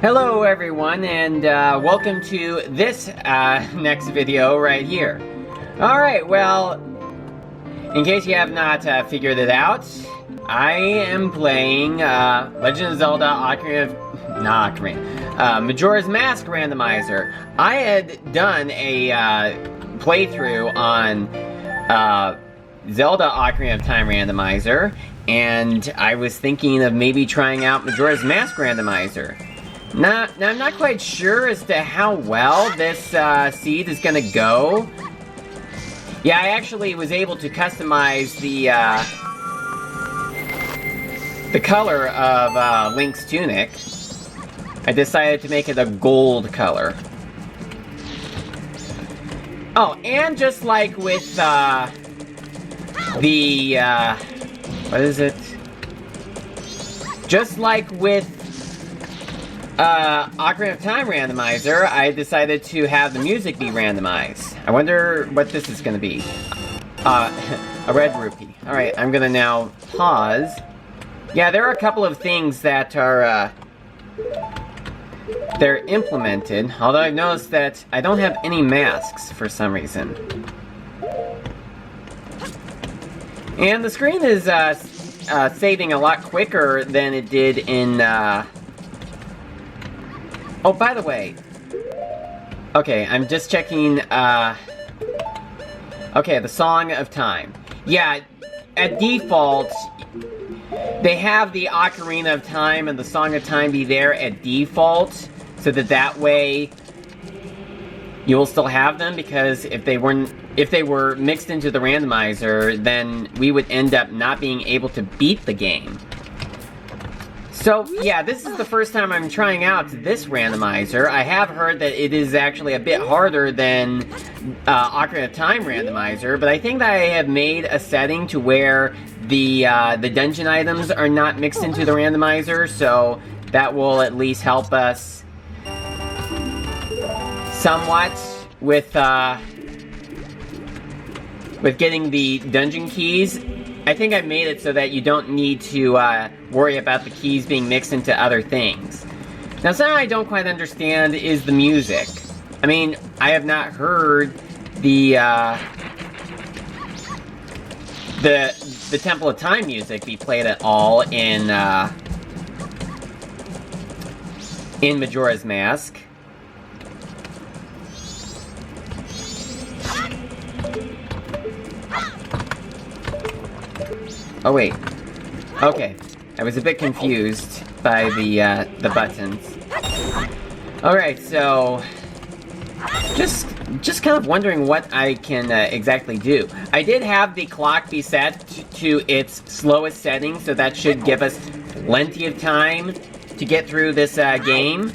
Hello everyone, and welcome to this next video right here. Alright, well, in case you have not figured it out, I am playing Legend of Zelda Majora's Mask Randomizer. I had done a playthrough on Zelda Ocarina of Time Randomizer, and I was thinking of maybe trying out Majora's Mask Randomizer. Now, I'm not quite sure as to how well this seed is gonna go. Yeah, I actually was able to customize the color of Link's tunic. I decided to make it a gold color. Oh, and just like with what is it? Just like with Ocarina of Time Randomizer, I decided to have the music be randomized. I wonder what this is gonna be. A red rupee. Alright, I'm gonna now pause. Yeah, there are a couple of things that are, they're implemented, although I've noticed that I don't have any masks for some reason. And the screen is, saving a lot quicker than it did in, oh, by the way. Okay, I'm just checking, okay, the Song of Time. Yeah, at default, they have the Ocarina of Time and the Song of Time be there at default, so that way you will still have them, because if they were mixed into the randomizer, then we would end up not being able to beat the game. So, yeah, this is the first time I'm trying out this randomizer. I have heard that it is actually a bit harder than Ocarina of Time Randomizer, but I think that I have made a setting to where the dungeon items are not mixed into the randomizer, so that will at least help us somewhat with getting the dungeon keys. I think I've made it so that you don't need to worry about the keys being mixed into other things. Now, something I don't quite understand is the music. I mean, I have not heard the Temple of Time music be played at all in Majora's Mask. Oh wait. Okay. I was a bit confused by the buttons. Alright, so just kind of wondering what I can exactly do. I did have the clock be set to its slowest setting, so that should give us plenty of time to get through this game.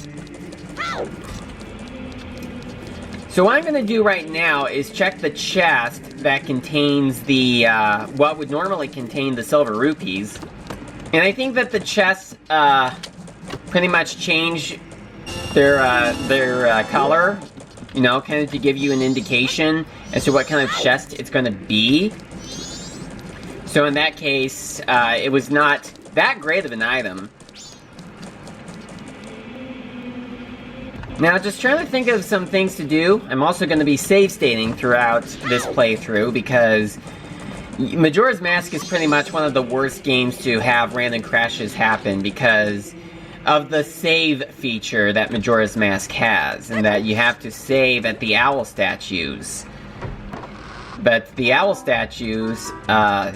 So what I'm going to do right now is check the chest that contains the, what would normally contain the silver rupees. And I think that the chests, pretty much change their color, you know, kind of to give you an indication as to what kind of chest it's going to be. So in that case, it was not that great of an item. Now, just trying to think of some things to do. I'm also going to be save stating throughout this playthrough, because Majora's Mask is pretty much one of the worst games to have random crashes happen, because of the save feature that Majora's Mask has, and that you have to save at the owl statues. But the owl statues, oh,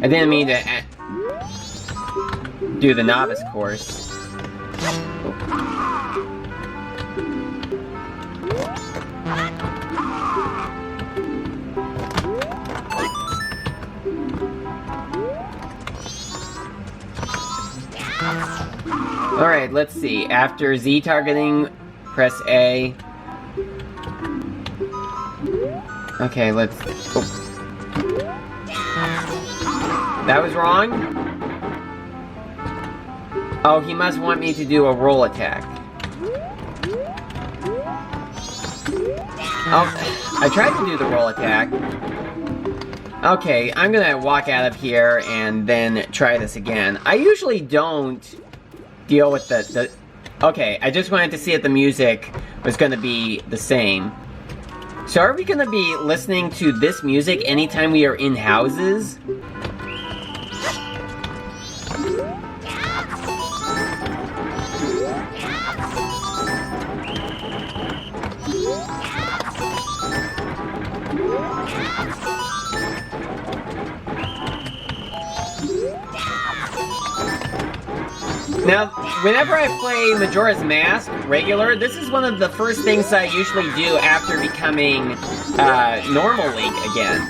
I didn't mean to do the novice course. Alright, let's see. After Z targeting, press A. Okay, let's... Oh. That was wrong? Oh, he must want me to do a roll attack. Oh, I tried to do the roll attack. Okay, I'm gonna walk out of here and then try this again. I usually don't deal with the... Okay, I just wanted to see if the music was gonna be the same. So are we gonna be listening to this music anytime we are in houses? Now, whenever I play Majora's Mask regular, this is one of the first things I usually do after becoming normal Link again.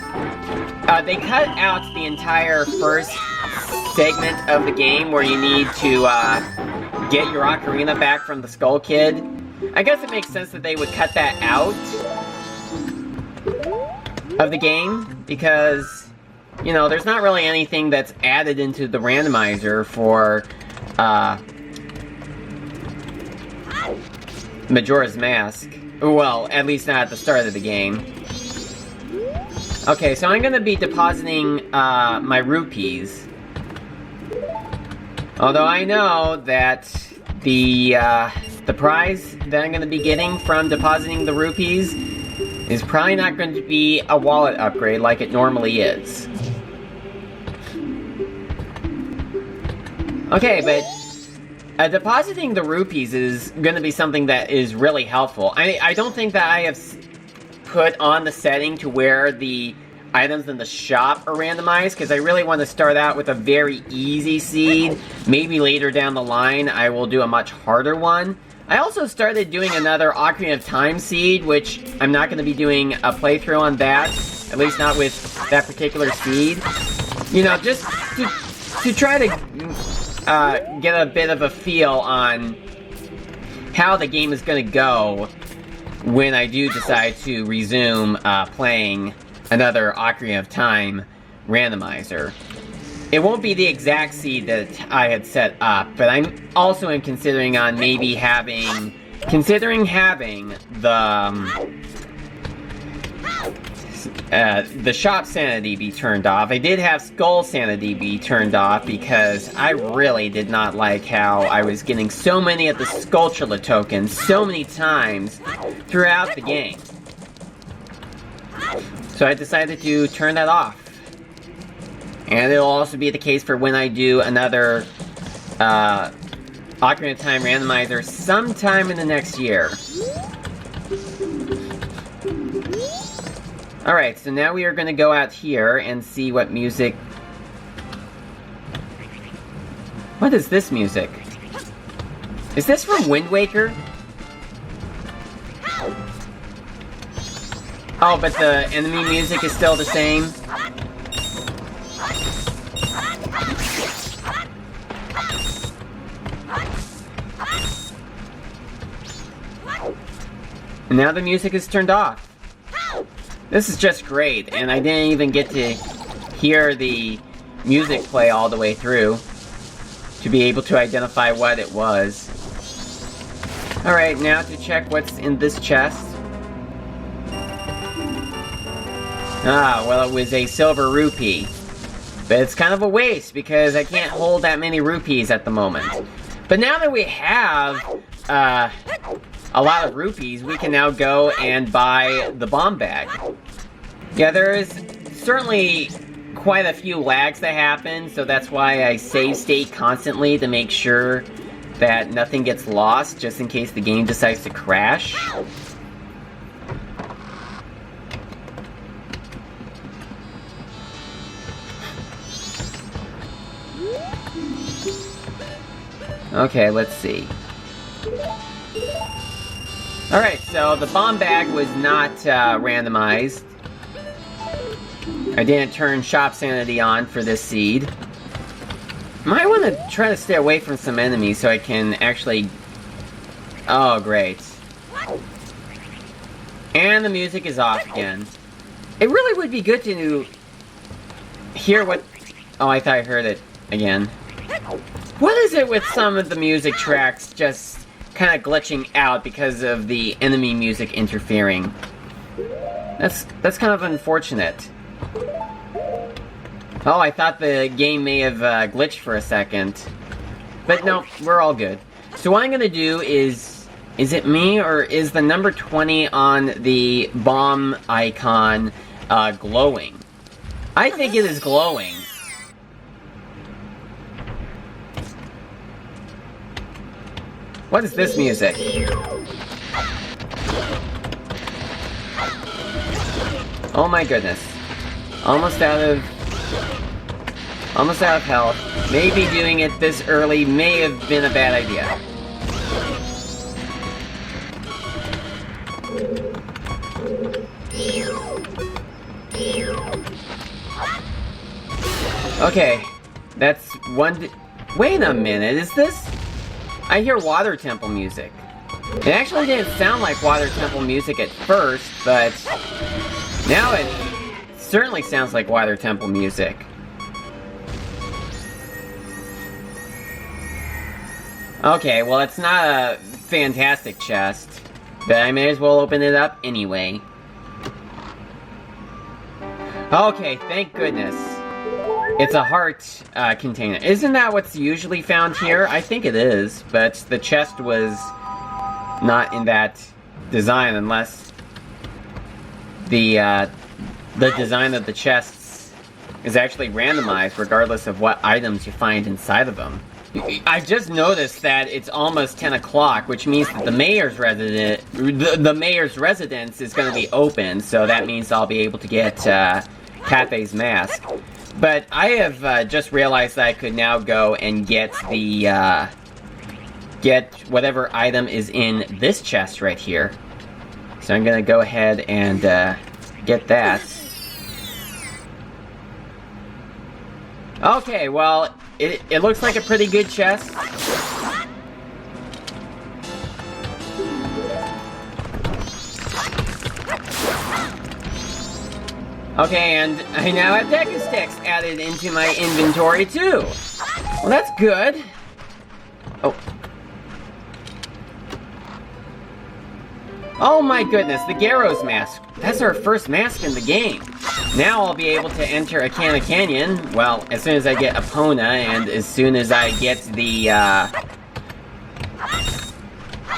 They cut out the entire first segment of the game where you need to get your ocarina back from the Skull Kid. I guess it makes sense that they would cut that out of the game, because, you know, there's not really anything that's added into the randomizer for Majora's Mask. Well, at least not at the start of the game. Okay, so I'm gonna be depositing my rupees. Although I know that the prize that I'm gonna be getting from depositing the rupees is probably not going to be a wallet upgrade like it normally is. Okay, but depositing the rupees is going to be something that is really helpful. I don't think that I have put on the setting to where the items in the shop are randomized, because I really want to start out with a very easy seed. Maybe later down the line I will do a much harder one. I also started doing another Ocarina of Time seed, which I'm not going to be doing a playthrough on that, at least not with that particular seed. You know, just to try to get a bit of a feel on how the game is going to go when I do decide to resume playing another Ocarina of Time Randomizer. It won't be the exact seed that I had set up, but I'm also considering on maybe having the shop sanity be turned off. I did have skull sanity be turned off because I really did not like how I was getting so many of the Skulltula tokens so many times throughout the game. So I decided to turn that off. And it'll also be the case for when I do another Ocarina of Time Randomizer sometime in the next year. Alright, so now we are going to go out here and see what music... What is this music? Is this from Wind Waker? Oh, but the enemy music is still the same? And now the music is turned off. This is just great, and I didn't even get to hear the music play all the way through to be able to identify what it was. Alright, now to check what's in this chest. Ah, well, it was a silver rupee. But it's kind of a waste, because I can't hold that many rupees at the moment. But now that we have a lot of rupees, we can now go and buy the bomb bag. Yeah, there is certainly quite a few lags that happen, so that's why I save state constantly to make sure that nothing gets lost, just in case the game decides to crash. Okay, let's see. Alright, so the bomb bag was not randomized. I didn't turn shop sanity on for this seed. Might want to try to stay away from some enemies so I can actually... Oh, great. And the music is off again. It really would be good to hear what... Oh, I thought I heard it again. What is it with some of the music tracks just kind of glitching out because of the enemy music interfering? That's kind of unfortunate. Oh, I thought the game may have glitched for a second. But no, we're all good. So what I'm gonna do is it me, or is the number 20 on the bomb icon glowing? I think it is glowing. What is this music? Oh my goodness. Almost out of health. Maybe doing it this early may have been a bad idea. Okay, that's one. Wait a minute, is this? I hear water temple music. It actually didn't sound like water temple music at first, but now it certainly sounds like water temple music. Okay, well, it's not a fantastic chest, but I may as well open it up anyway. Okay, thank goodness. It's a heart container. Isn't that what's usually found here? I think it is, but the chest was not in that design unless the design of the chests is actually randomized regardless of what items you find inside of them. I just noticed that it's almost 10 o'clock, which means that the mayor's residence is going to be open, so that means I'll be able to get Cafe's mask. But I have just realized that I could now go and get the get whatever item is in this chest right here. So I'm going to go ahead and get that. Okay, well, it looks like a pretty good chest. Okay, and I now have Deku Sticks added into my inventory too. Well, that's good. Oh. Oh my goodness, the Gyro's mask. That's our first mask in the game. Now I'll be able to enter a Canyon, well, as soon as I get Epona, and as soon as I get the,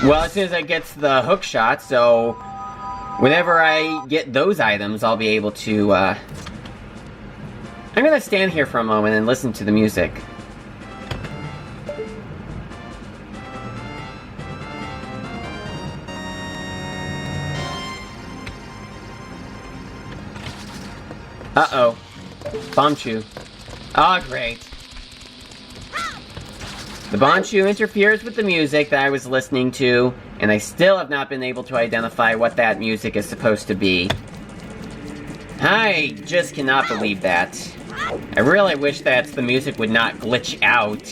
well, as soon as I get the hook shot, so whenever I get those items, I'll be able to, I'm gonna stand here for a moment and listen to the music. Uh-oh. Bombchu. Oh, great. The Bombchu interferes with the music that I was listening to, and I still have not been able to identify what that music is supposed to be. I just cannot believe that. I really wish that the music would not glitch out.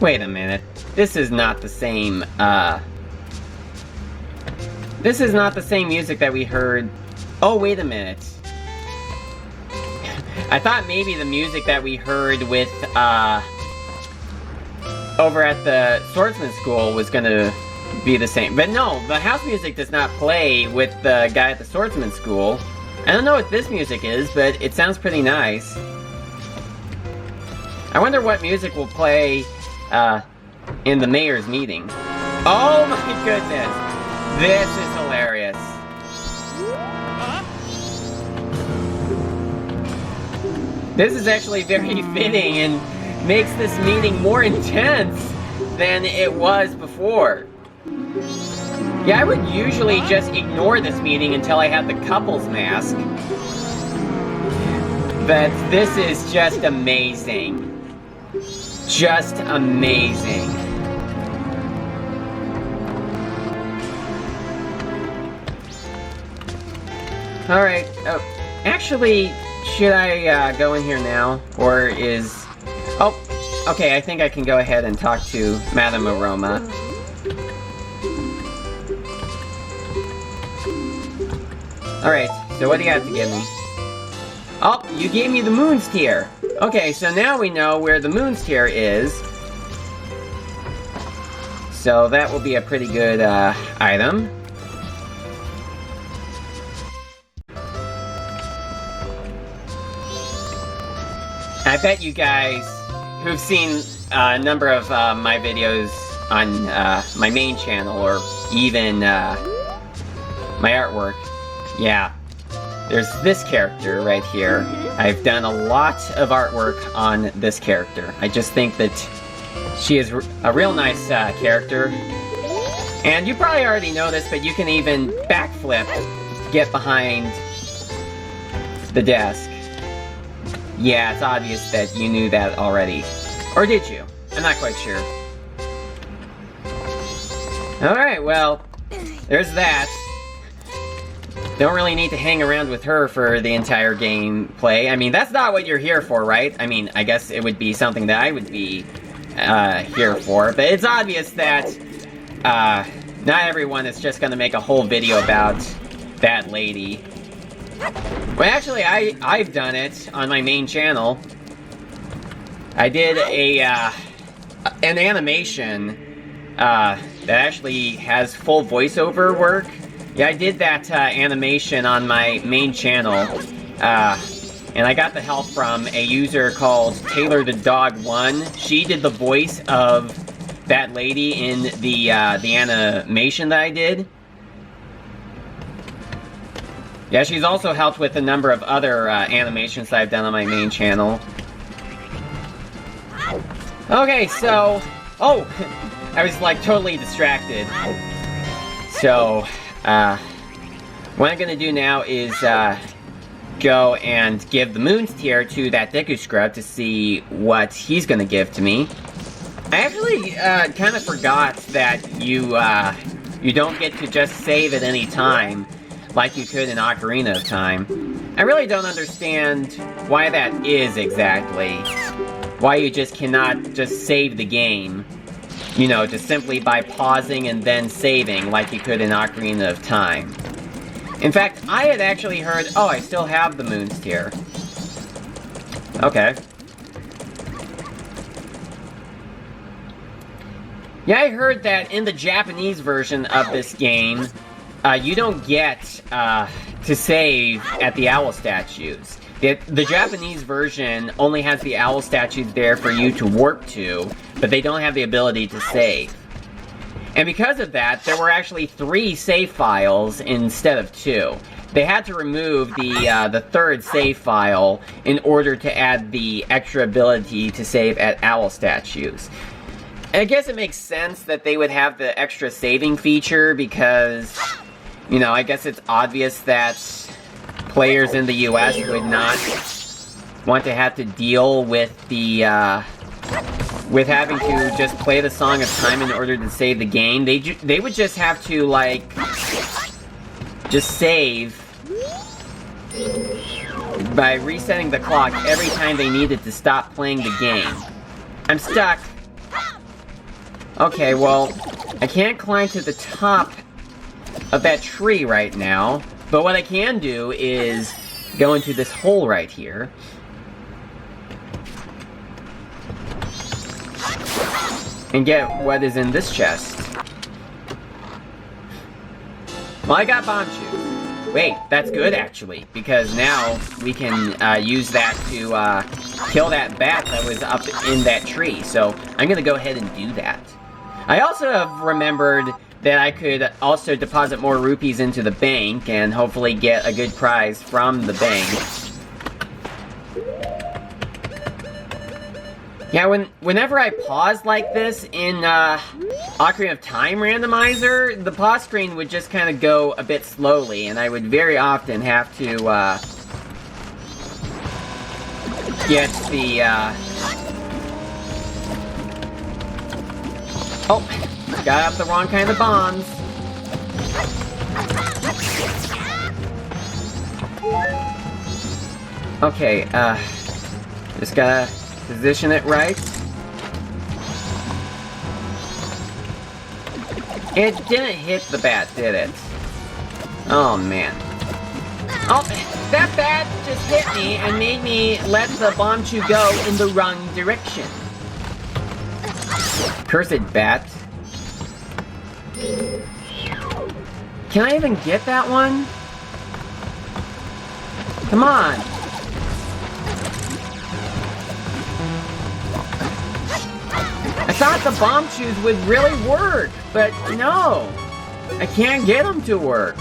Wait a minute. This is not the same, This is not the same music that we heard. Oh, wait a minute. I thought maybe the music that we heard with, over at the swordsman school was gonna be the same. But no, the house music does not play with the guy at the swordsman school. I don't know what this music is, but it sounds pretty nice. I wonder what music will play, in the mayor's meeting. Oh my goodness! This is hilarious. This is actually very fitting and makes this meeting more intense than it was before. Yeah, I would usually just ignore this meeting until I had the couple's mask. But this is just amazing. Just amazing. Alright, oh, actually, should I go in here now? Or is... Oh, okay, I think I can go ahead and talk to Madame Aroma. Alright, so what do you have to give me? Oh, you gave me the Moon's Tear! Okay, so now we know where the Moon's Tear is. So that will be a pretty good, item. I bet you guys who've seen a number of my videos on my main channel, or even my artwork, yeah, there's this character right here. I've done a lot of artwork on this character. I just think that she is a real nice character. And you probably already know this, but you can even backflip to get behind the desk. Yeah, it's obvious that you knew that already. Or did you? I'm not quite sure. Alright, well, there's that. Don't really need to hang around with her for the entire gameplay. I mean, that's not what you're here for, right? I mean, I guess it would be something that I would be here for. But it's obvious that not everyone is just gonna make a whole video about that lady. Well, actually, I've done it on my main channel. I did an animation that actually has full voiceover work. Yeah, I did that animation on my main channel, and I got the help from a user called Taylor the Dog 1. She did the voice of that lady in the animation that I did. Yeah, she's also helped with a number of other animations that I've done on my main channel. Okay, so... Oh! I was, like, totally distracted. So, what I'm gonna do now is, go and give the Moon's Tear to that Deku Scrub to see what he's gonna give to me. I actually, kind of forgot that you don't get to just save at any time, like you could in Ocarina of Time. I really don't understand why that is exactly. Why you just cannot just save the game, you know, just simply by pausing and then saving like you could in Ocarina of Time. In fact, I had actually heard... Oh, I still have the Moon's Tear. Okay. Yeah, I heard that in the Japanese version of this game, you don't get to save at the owl statues. The Japanese version only has the owl statues there for you to warp to, but they don't have the ability to save. And because of that, there were actually 3 save files instead of 2. They had to remove the third save file in order to add the extra ability to save at owl statues. And I guess it makes sense that they would have the extra saving feature because, you know, I guess it's obvious that players in the US would not want to have to deal with the, with having to just play the Song of Time in order to save the game. They would just have to, like, just save by resetting the clock every time they needed to stop playing the game. I'm stuck. Okay, well, I can't climb to the top of that tree right now, but what I can do is go into this hole right here. And get what is in this chest. Well, I got bomb shoes. Wait, that's good actually, because now we can use that to kill that bat that was up in that tree. So I'm gonna go ahead and do that. I also have remembered that I could also deposit more rupees into the bank and hopefully get a good prize from the bank. Yeah, whenever I pause like this in Ocarina of Time Randomizer, the pause screen would just kind of go a bit slowly, and I would very often have to get the Oh, got up the wrong kind of bombs. Okay, just gotta position it right. It didn't hit the bat, did it? Oh, man. Oh, that bat just hit me and made me let the bomb chew go in the wrong direction. Cursed bat. Can I even get that one? Come on. thought the bomb shoes would really work, but no. I can't get them to work.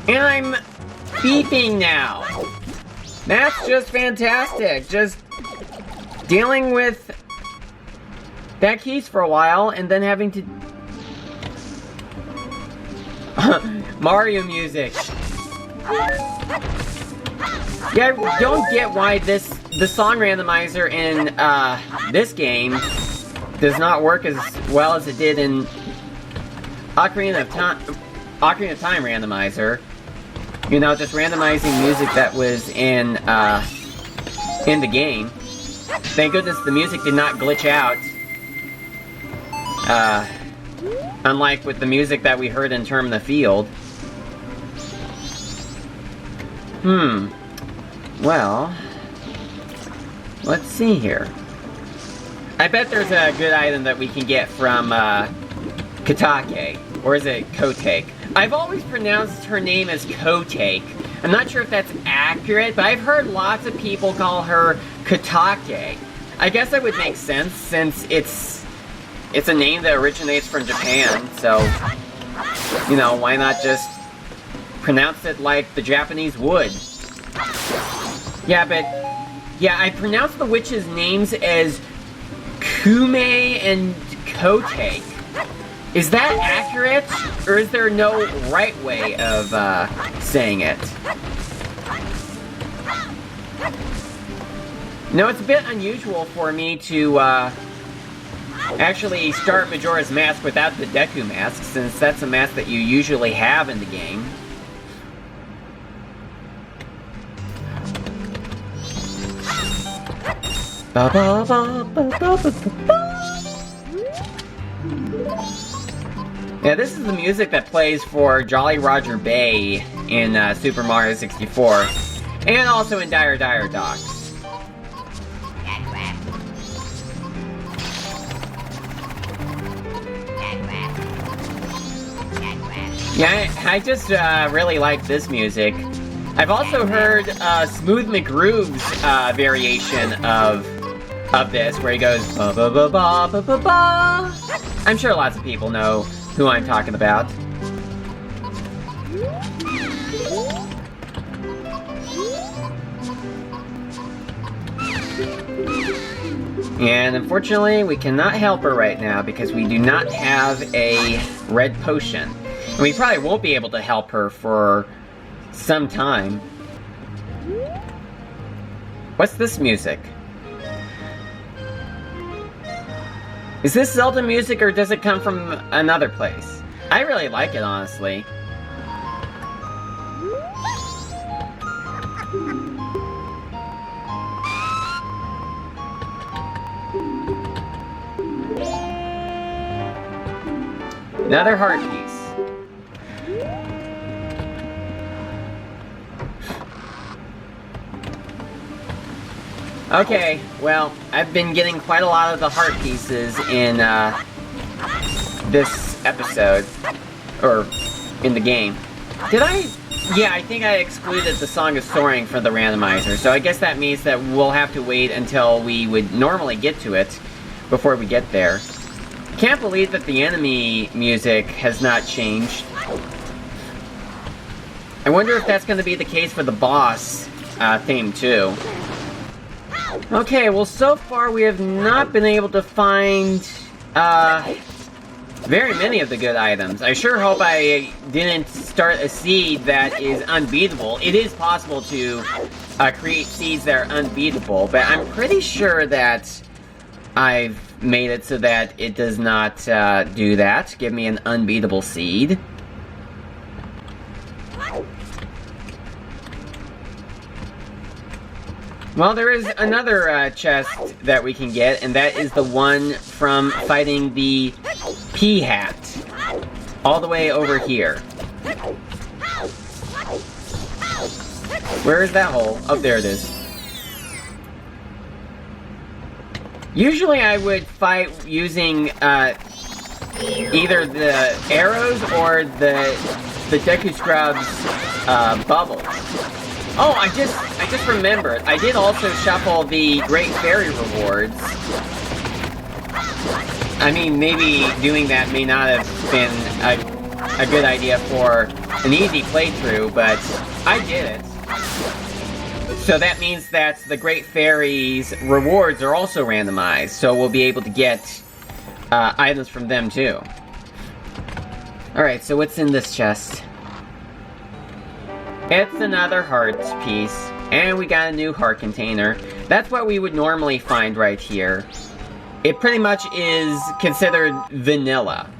And I'm beeping now. That's just fantastic. Just dealing with that keys for a while and then having to... Mario music. Yeah, I don't get why the song randomizer in this game does not work as well as it did in Ocarina of Time Randomizer. You know, just randomizing music that was in the game. Thank goodness the music did not glitch out. Unlike with the music that we heard in Term in the Field. Well, let's see here. I bet there's a good item that we can get from Katake, or is it Kotake? I've always pronounced her name as Kotake. I'm not sure if that's accurate, but I've heard lots of people call her Katake. I guess that would make sense since it's a name that originates from Japan, so, you know, why not just pronounce it like the Japanese would? Yeah, but, yeah, I pronounce the witches' names as Kume and Kotake. Is that accurate, or is there no right way of saying it? No, it's a bit unusual for me to actually start Majora's Mask without the Deku Mask, since that's a mask that you usually have in the game. Ba ba ba ba ba ba ba. Yeah, this is the music that plays for Jolly Roger Bay in Super Mario 64, and also in Dire Dire Docks. Yeah, I just really like this music. I've also heard Smooth McGroove's variation of this, where he goes ba ba ba ba ba ba ba. I'm sure lots of people know who I'm talking about. And unfortunately, we cannot help her right now because we do not have a red potion. And we probably won't be able to help her for some time. What's this music? Is this Zelda music or does it come from another place? I really like it, honestly. Another heart piece. Okay, well, I've been getting quite a lot of the heart pieces in this episode, or in the game. Did I? Yeah, I think I excluded the Song of Soaring from the randomizer, so I guess that means that we'll have to wait until we would normally get to it before we get there. Can't believe that the enemy music has not changed. I wonder if that's going to be the case for the boss theme too. Okay, well so far we have not been able to find very many of the good items. I sure hope I didn't start a seed that is unbeatable. It is possible to create seeds that are unbeatable, but I'm pretty sure that I've made it so that it does not do that. Give me an unbeatable seed. Well, there is another chest that we can get, and that is the one from fighting the Pea Hat. All the way over here. Where is that hole? Oh, there it is. Usually I would fight using either the arrows or the Deku Scrub's bubbles. Oh, I just remembered. I did also shuffle the Great Fairy rewards. I mean, maybe doing that may not have been a good idea for an easy playthrough, but I did it. So that means that the Great Fairy's rewards are also randomized, so we'll be able to get items from them too. Alright, so what's in this chest? It's another heart piece, and we got a new heart container. That's what we would normally find right here. It pretty much is considered vanilla.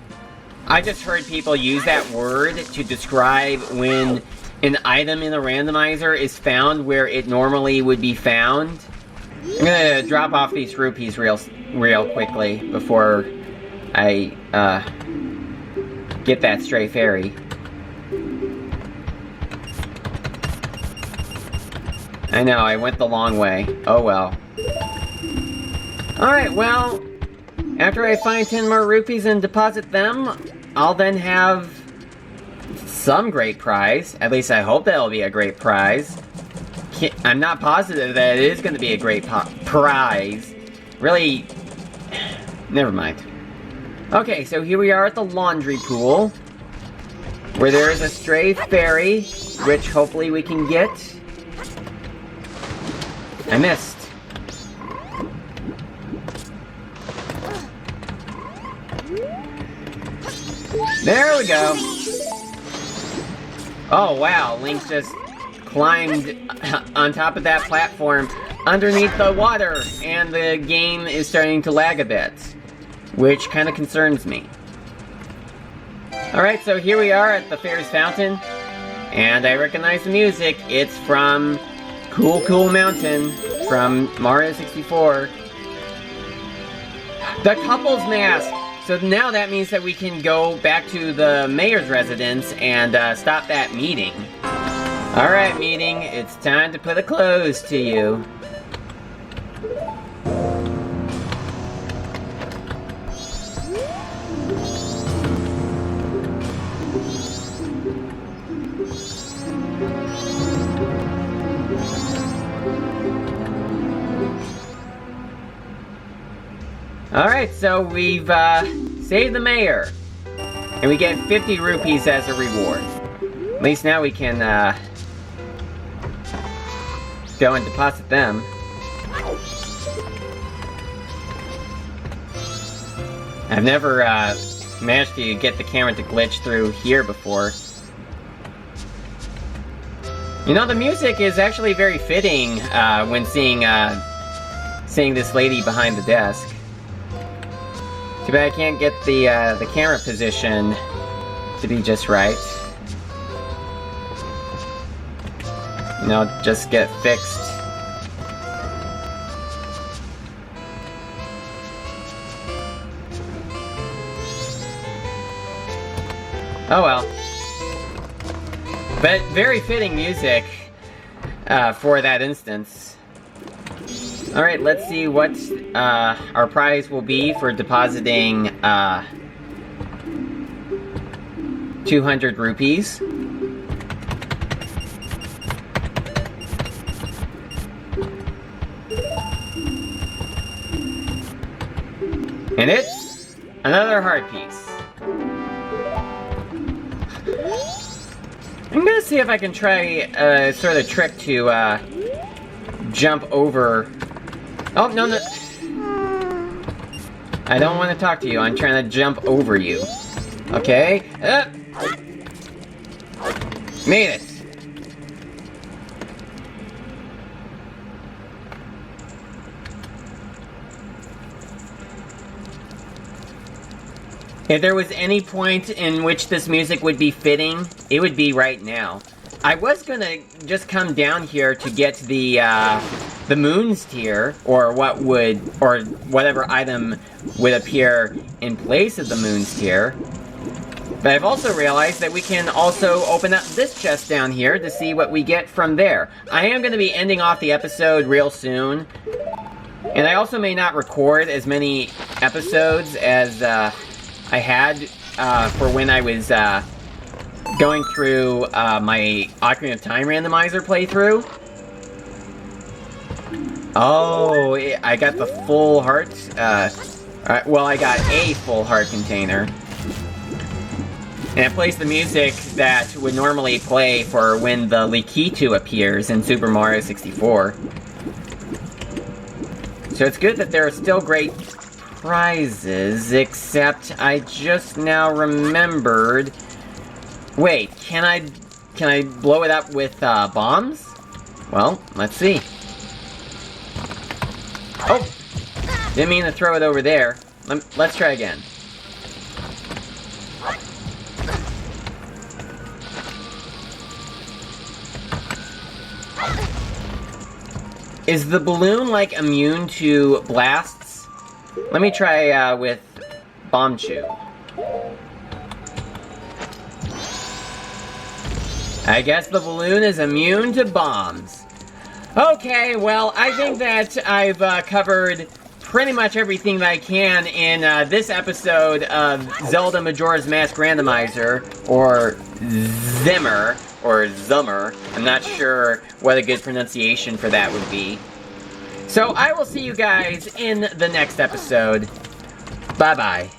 I just heard people use that word to describe when an item in a randomizer is found where it normally would be found. I'm gonna drop off these rupees real quickly before I get that stray fairy. I know, I went the long way. Oh well. Alright, well, after I find 10 more rupees and deposit them, I'll then have some great prize. At least I hope that'll be a great prize. I'm not positive that it is going to be a great prize. Really, never mind. Okay, so here we are at the laundry pool, where there is a stray fairy, which hopefully we can get. I missed. There we go. Oh wow, Link just climbed on top of that platform underneath the water, and the game is starting to lag a bit, which kind of concerns me. Alright, so here we are at the Fairy's Fountain, and I recognize the music. It's from Cool Cool Mountain from Mario 64. The couple's mask! So now that means that we can go back to the mayor's residence and stop that meeting. Alright, meeting, it's time to put a close to you. Alright, so we've saved the mayor. And we get 50 rupees as a reward. At least now we can go and deposit them. I've never managed to get the camera to glitch through here before. You know, the music is actually very fitting when seeing this lady behind the desk. Too bad I can't get the camera position to be just right. You know, just get fixed. Oh well. But very fitting music for that instance. Alright, let's see what our prize will be for depositing 200 rupees. And it's another heart piece. I'm gonna see if I can try a sort of trick to jump over. Oh, no, no. I don't want to talk to you. I'm trying to jump over you. Okay. Made it. If there was any point in which this music would be fitting, it would be right now. I was gonna just come down here to get the moon's tear, or whatever item would appear in place of the moon's tear. But I've also realized that we can also open up this chest down here to see what we get from there. I am going to be ending off the episode real soon. And I also may not record as many episodes as I had for when I was going through my Ocarina of Time Randomizer playthrough. Oh, I got the full heart Alright, well, I got a full heart container. And it plays the music that would normally play for when the Likitu appears in Super Mario 64. So it's good that there are still great prizes, except I just now remembered... Wait, can I blow it up with, bombs? Well, let's see. Oh! Didn't mean to throw it over there. Let's try again. Is the balloon, like, immune to blasts? Let me try, with Bomb Chew. I guess the balloon is immune to bombs. Okay, well, I think that I've, covered pretty much everything that I can in, this episode of Zelda Majora's Mask Randomizer, or Zimmer, or Zummer. I'm not sure what a good pronunciation for that would be. So I will see you guys in the next episode. Bye-bye.